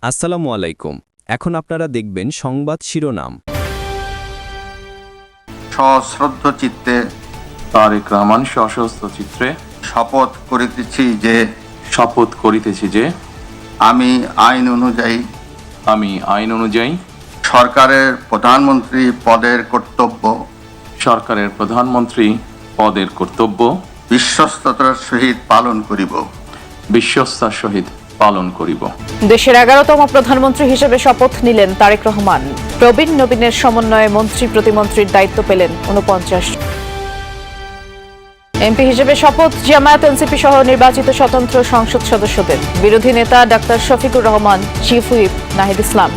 আসসালামু আলাইকুম। এখন আপনারা দেখবেন সংবাদ শিরোনাম। সশ্রদ্ধ চিত্তে তারেক রহমান সশস্ত্র চিত্রে শপথ করিতেছি যে আমি আইন অনুযায়ী সরকারের প্রধানমন্ত্রী পদের কর্তব্য বিশ্বস্ততার সহিত পালন করিব। দেশের 11তম প্রধানমন্ত্রী হিসেবে শপথ নিলেন তারেক রহমান। প্রবীণ নবীনের সমন্বয়ে মন্ত্রী প্রতিমন্ত্রীর দায়িত্ব পেলেন 49। এমপি হিসেবে শপথ জামায়াত এনসিপি সহ নির্বাচিত স্বতন্ত্র সংসদ সদস্যদের। বিরোধী নেতা doctor Shafiqur Rahman, chief whip Nahid Islam.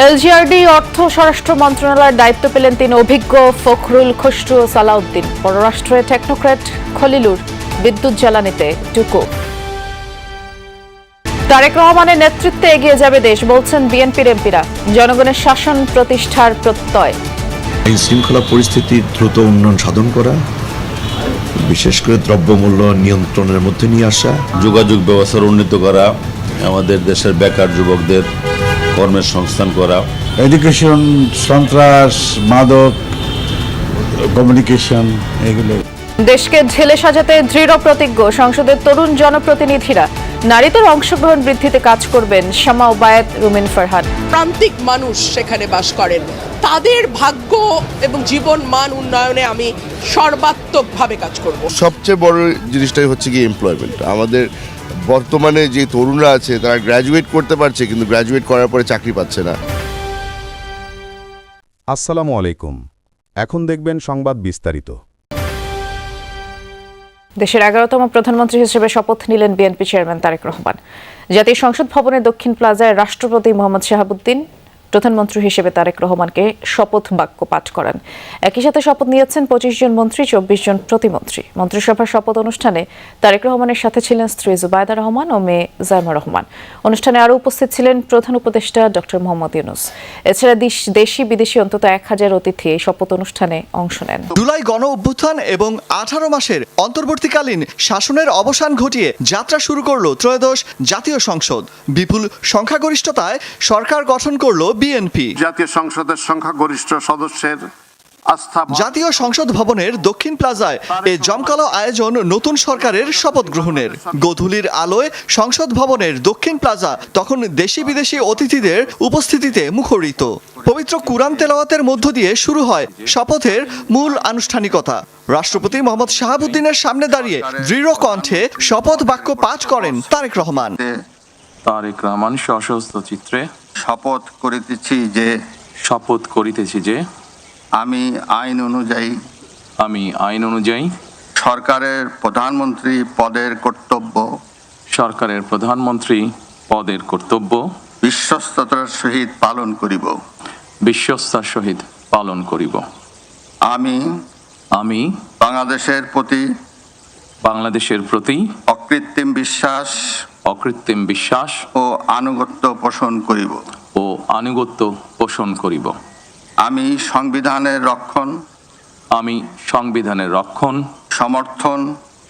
LGRD অর্থ স্বরাষ্ট্র মন্ত্রণালয়ের দায়িত্ব পেলেন 3 অভিজ্ঞ ফখরুল, খসরু ও সালাউদ্দিন। পররাষ্ট্রে টেকনোক্র্যাট খলিলুর, বিদ্যুৎ জ্বালানিতে টুকু। তারেক রহমানের নেতৃত্বে এগিয়ে যাবে দেশ, বলছেন বিএনপির এমপিরা। জনগণের শাসন প্রতিষ্ঠার প্রত্যয়। আইন শৃঙ্খলা পরিস্থিতির দ্রুত উন্নয়ন সাধন করা, বিশেষ করে দ্রব্যমূল্য নিয়ন্ত্রণের মধ্যে নিয়ে আসা, যোগাযোগ ব্যবস্থার উন্নীত করা, আমাদের দেশের বেকার যুবকদের কর্মের সংস্থান করা, এডুকেশন, সন্ত্রাস, মাদক, কমিউনিকেশন, এগুলো। দেশকে ঢেলে সাজাতে দৃঢ় প্রতিজ্ঞ সংসদের তরুণ জনপ্রতিনিধিরা। নারীদের অংশগ্রহণ বৃদ্ধিতে কাজ করবেন শামা ওবায়েদ, রুমিন ফারহান। প্রান্তিক মানুষ সেখানে বাস করেন, তাদের ভাগ্য এবং জীবন মান উন্নয়নে আমি সর্বাত্মকভাবে কাজ করব। সবচেয়ে বড় জিনিসটাই হচ্ছে কি এমপ্লয়মেন্ট। আমাদের বর্তমানে যে তরুণরা আছে তারা গ্র্যাজুয়েট করতে পারছে, কিন্তু গ্র্যাজুয়েট করার পরে চাকরি পাচ্ছে না। আসসালামু আলাইকুম। এখন দেখবেন সংবাদ বিস্তারিত। দেশের 11তম প্রধানমন্ত্রী হিসেবে শপথ নিলেন বিএনপি চেয়ারম্যান তারেক রহমান। জাতীয় সংসদ ভবনের দক্ষিণ প্লাজায় রাষ্ট্রপতি মোহাম্মদ শাহাবুদ্দিন প্রধানমন্ত্রী হিসেবে তারেক রহমানকে শপথ বাক্য পাঠ করান। একই সাথে শপথ নিয়েছেন 25 জন মন্ত্রী, 24 জন প্রতিমন্ত্রী। মন্ত্রিসভার শপথ অনুষ্ঠানে তারেক রহমানের সাথে ছিলেন স্ত্রী জুবাইদা রহমান ও মেয়ে জাইমা রহমান। অনুষ্ঠানে আরও উপস্থিত ছিলেন প্রধান উপদেষ্টা ডক্টর মোহাম্মদ ইউনূস। এছাড়া দেশি বিদেশি অন্তত 1000 অতিথি এই শপথ অনুষ্ঠানে অংশ নেন। জুলাই গণ অভ্যুত্থান এবং 18 মাসের অন্তর্বর্তীকালীন শাসনের অবসান ঘটিয়ে যাত্রা শুরু করল ত্রয়োদশ জাতীয় সংসদ। বিপুল সংখ্যাগরিষ্ঠতায় সরকার গঠন করল বিএনপি। জাতীয় সংসদের সংখ্যাগরিষ্ঠ সদস্যের জাতীয় সংসদ ভবনের দক্ষিণ প্লাজায় এ জমকালো আয়োজন নতুন সরকারের শপথ গ্রহণের। গোধূলির আলোয় সংসদ ভবনের দক্ষিণ প্লাজা তখন দেশি বিদেশি অতিথিদের উপস্থিতিতে মুখরিত। পবিত্র কুরআন তেলাওয়াতের মধ্য দিয়ে শুরু হয় শপথের মূল আনুষ্ঠানিকতা। রাষ্ট্রপতি মোহাম্মদ শাহাবুদ্দিনের সামনে দাঁড়িয়ে দৃঢ় কণ্ঠে শপথ বাক্য পাঠ করেন তারেক রহমান। তারেক রহমান সশস্ত্র চিত্রে শপথ করিতেছি যে আমি আইন অনুযায়ী সরকারের প্রধানমন্ত্রী পদের কর্তব্য বিশ্বস্ততার সহিত পালন করিব। আমি বাংলাদেশের প্রতি অকৃত্রিম বিশ্বাস ও আনুগত্য পোষণ করিব। আমি সংবিধানের রক্ষণ,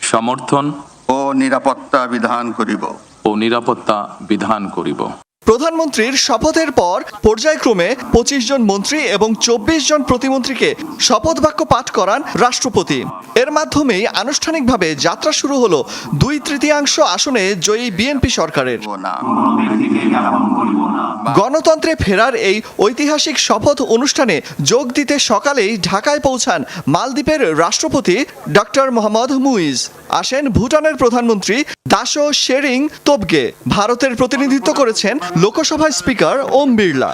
সমর্থন ও নিরাপত্তা বিধান করিব। প্রধানমন্ত্রীর শপথের পর পর্যায়ক্রমে 25 জন মন্ত্রী এবং 24 জন প্রতিমন্ত্রীকে শপথ বাক্য পাঠ করান রাষ্ট্রপতি। এর মাধ্যমেই আনুষ্ঠানিকভাবে যাত্রা শুরু হলো 2/3 আসনে জয়ী বিএনপি সরকারের। গণতন্ত্রে ফেরার এই ঐতিহাসিক শপথ অনুষ্ঠানে যোগ দিতে সকালেই ঢাকায় পৌঁছান মালদ্বীপের রাষ্ট্রপতি ডক্টর মোহাম্মদ মুইজ। আসেন ভুটানের প্রধানমন্ত্রী দাশো শেরিং তোবগে। ভারতের প্রতিনিধিত্ব করেছেন লোকসভার স্পিকার ওম বিড়লা।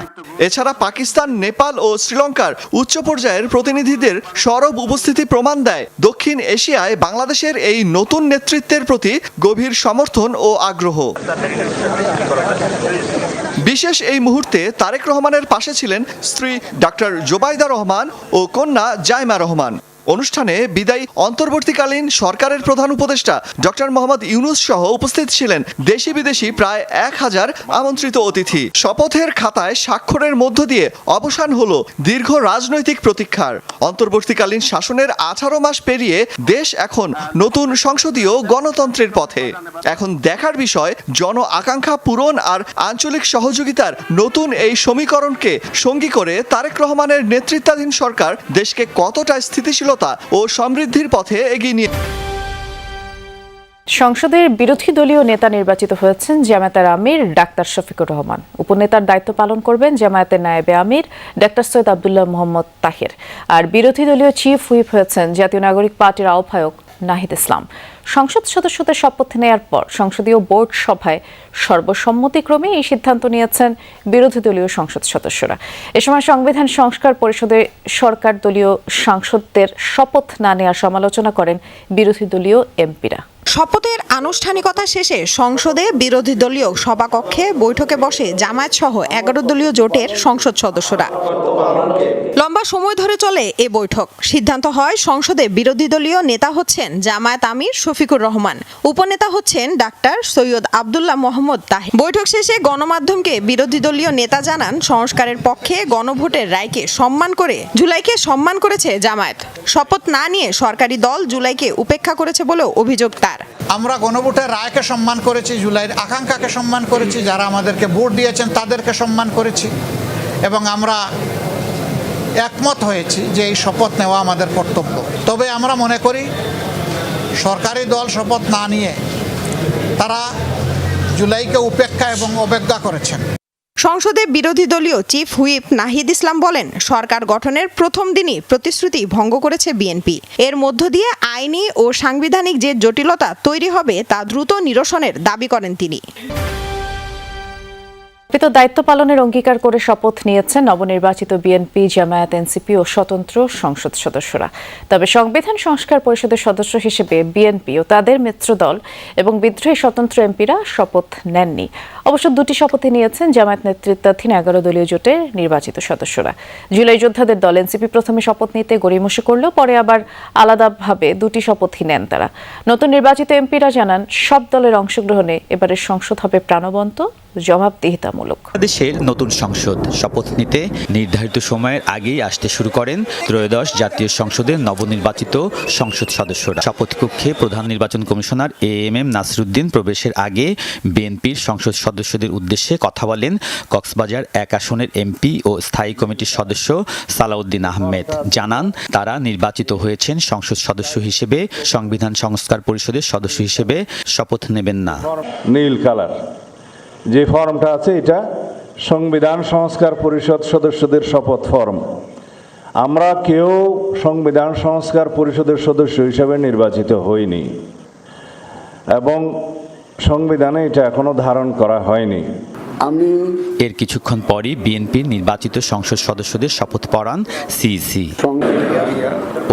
এছাড়া পাকিস্তান, নেপাল ও শ্রীলঙ্কার উচ্চ পর্যায়ের প্রতিনিধিদের সরব উপস্থিতি প্রমাণ দেয় দক্ষিণ এশিয়ায় বাংলাদেশের এই নতুন নেতৃত্বের প্রতি গভীর সমর্থন ও আগ্রহ। বিশেষ এই মুহূর্তে তারেক রহমানের পাশে ছিলেন স্ত্রী ডাক্তার জুবাইদা রহমান ও কন্যা জাইমা রহমান। অনুষ্ঠানে বিদায়ী অন্তর্বর্তীকালীন সরকারের প্রধান উপদেষ্টা ডক্টর মোহাম্মদ ইউনূস সহ উপস্থিত ছিলেন দেশি বিদেশি প্রায় 1000 আমন্ত্রিত অতিথি। শপথের খাতায় স্বাক্ষরের মধ্য দিয়ে অবসান হলো দীর্ঘ রাজনৈতিক প্রতীক্ষার। অন্তর্বর্তীকালীন শাসনের 18 মাস পেরিয়ে দেশ এখন নতুন সংসদীয় গণতন্ত্রের পথে। এখন দেখার বিষয় জন আকাঙ্ক্ষা পূরণ আর আঞ্চলিক সহযোগিতার নতুন এই সমীকরণকে সঙ্গী করে তারেক রহমানের নেতৃত্বাধীন সরকার দেশকে কতটা স্থিতিশীলতা ও সমৃদ্ধির পথে এগিয়ে নিয়ে। সংসদের বিরোধী দলীয় নেতা নির্বাচিত হয়েছেন জামায়াতের আমির ডাক্তার শফিকুর রহমান। উপনেতার দায়িত্ব পালন করবেন জামায়াতের নায়েবে আমির ডাক্তার সৈয়দ আব্দুল্লাহ মোহাম্মদ তাহির। আর বিরোধী দলীয় চিফ হুইপ হয়েছেন জাতীয় নাগরিক পার্টির আহ্বায়ক নাহিদ ইসলাম। সংসদ সদস্যদের শপথ নেয়ার পর সংসদীয় বোর্ড সভায় সর্বসম্মতিক্রমে এই সিদ্ধান্ত নিয়েছেন বিরোধী দলীয় সংসদ সদস্যরা। এ সময় সংবিধান সংস্কার পরিষদে সরকার দলীয় সাংসদদের শপথ না নেওয়ার সমালোচনা করেন বিরোধী দলীয় এমপিরা। শপথের আনুষ্ঠানিকতা শেষে সংসদে বিরোধী দলীয় সভাকক্ষে বৈঠকে বসে জামায়াত সহ 11 দলীয় জোটের সংসদ সদস্যরা। লম্বা সময় ধরে চলে এ বৈঠক। সিদ্ধান্ত হয় সংসদে বিরোধী দলীয় নেতা হচ্ছেন জামায়াত আমির শফিকুর রহমান, উপনেতা হচ্ছেন ডাক্তার সৈয়দ আব্দুল্লাহ মোহাম্মদ তাহির। বৈঠক শেষে গণমাধ্যমকে বিরোধী দলীয় নেতা জানান, সংস্কারের পক্ষে গণভোটের রায়কে সম্মান করে জুলাইকে সম্মান করেছে জামায়াত। শপথ না নিয়ে সরকারি দল জুলাইকে উপেক্ষা করেছে বলেও অভিযোগ তার। আমরা গণভোটের রায়কে সম্মান করেছি, জুলাইয়ের আকাঙ্ক্ষাকে সম্মান করেছি, যারা আমাদেরকে ভোট দিয়েছেন তাদেরকে সম্মান করেছি এবং আমরা একমত হয়েছি যে এই শপথ নেওয়া আমাদের কর্তব্য। তবে আমরা মনে করি সরকারি দল শপথ না নিয়ে তারা জুলাইকে উপেক্ষা এবং অবজ্ঞা করেছেন। সংসদে বিরোধী দলীয় চিফ হুইপ নাহিদ ইসলাম বলেন, সরকার গঠনের প্রথম দিনই প্রতিশ্রুতি ভঙ্গ করেছে বিএনপি। এর মধ্য দিয়ে আইনি ও সাংবিধানিক যে জটিলতা তৈরি হবে তা দ্রুত নিরসনের দাবি করেন তিনি। দায়িত্ব পালনের অঙ্গীকার করে শপথ নিয়েছেন নবনির্বাচিত বিএনপি, জামায়াত, এনসিপি ও স্বতন্ত্র সংসদ সদস্যরা। তবে সংবিধান সংস্কার পরিষদের সদস্য হিসেবে বিএনপি ও তাদের মিত্রদল এবং বিদ্রোহী স্বতন্ত্র এমপিরা শপথ নেননি। অবশ্য দুটি শপথই নিয়েছেন জামায়াত নেতৃত্বাধীন 11 দলীয় জোটের নির্বাচিত সদস্যরা। জুলাই যোদ্ধাদের দল এনসিপি প্রথমে শপথ নিতে গড়িমসি করলেও পরে আবার আলাদাভাবে দুটি শপথই নেন তারা। নতুন নির্বাচিত এমপিরা জানান, সব দলের অংশগ্রহণে এবারের সংসদ হবে প্রাণবন্ত, জবাবদিহিতামূলক। দেশের নতুন সংসদ শপথ নিতে নির্ধারিত সময়ের আগেই আসতে শুরু করেন ত্রয়োদশ জাতীয় সংসদের নবনির্বাচিত সংসদ সদস্যরা। শপথ কক্ষে প্রধান নির্বাচন কমিশনার এএমএম নাসিরউদ্দিন প্রবেশের আগে বিএনপির সংসদ সদস্যদের উদ্দেশ্যে কথা বলেন কক্সবাজার 1 আসনের এমপি ও স্থায়ী কমিটির সদস্য সালাউদ্দিন আহমেদ। জানান, তারা নির্বাচিত হয়েছেন সংসদ সদস্য হিসেবে, সংবিধান সংস্কার পরিষদের সদস্য হিসেবে শপথ নেবেন না। নীল কালার যে ফর্মটা আছে এটা সংবিধান সংস্কার পরিষদ সদস্যদের শপথ ফর্ম। আমরা কেউ সংবিধান সংস্কার পরিষদের সদস্য হিসেবে নির্বাচিত হইনি এবং সংবিধানে এটা এখনো ধারণ করা হয়নি। এর কিছুক্ষণ পরই বিএনপির নির্বাচিত সংসদ সদস্যদের শপথ পড়ান সিইসি।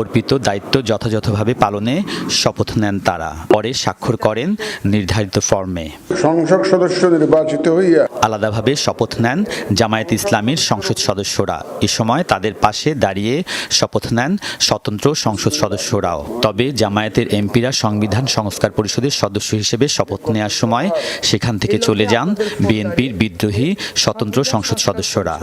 অর্পিত দায়িত্ব যথাযথভাবে পালনে শপথ নেন তারা। পরে স্বাক্ষর করেন নির্ধারিত ফর্মে। সংসদ সদস্য নির্বাচিত হইয়া আলাদাভাবে শপথ নেন জামায়াত ইসলামীর সংসদ সদস্যরা। এ সময় তাদের পাশে দাঁড়িয়ে শপথ নেন স্বতন্ত্র সংসদ সদস্যরাও। তবে জামায়াতের এমপিরা সংবিধান সংস্কার পরিষদের সদস্য হিসেবে শপথ নেওয়ার সময় সেখান থেকে চলে যান বিএনপির বিদ্রোহী স্বতন্ত্র সংসদ সদস্যরা।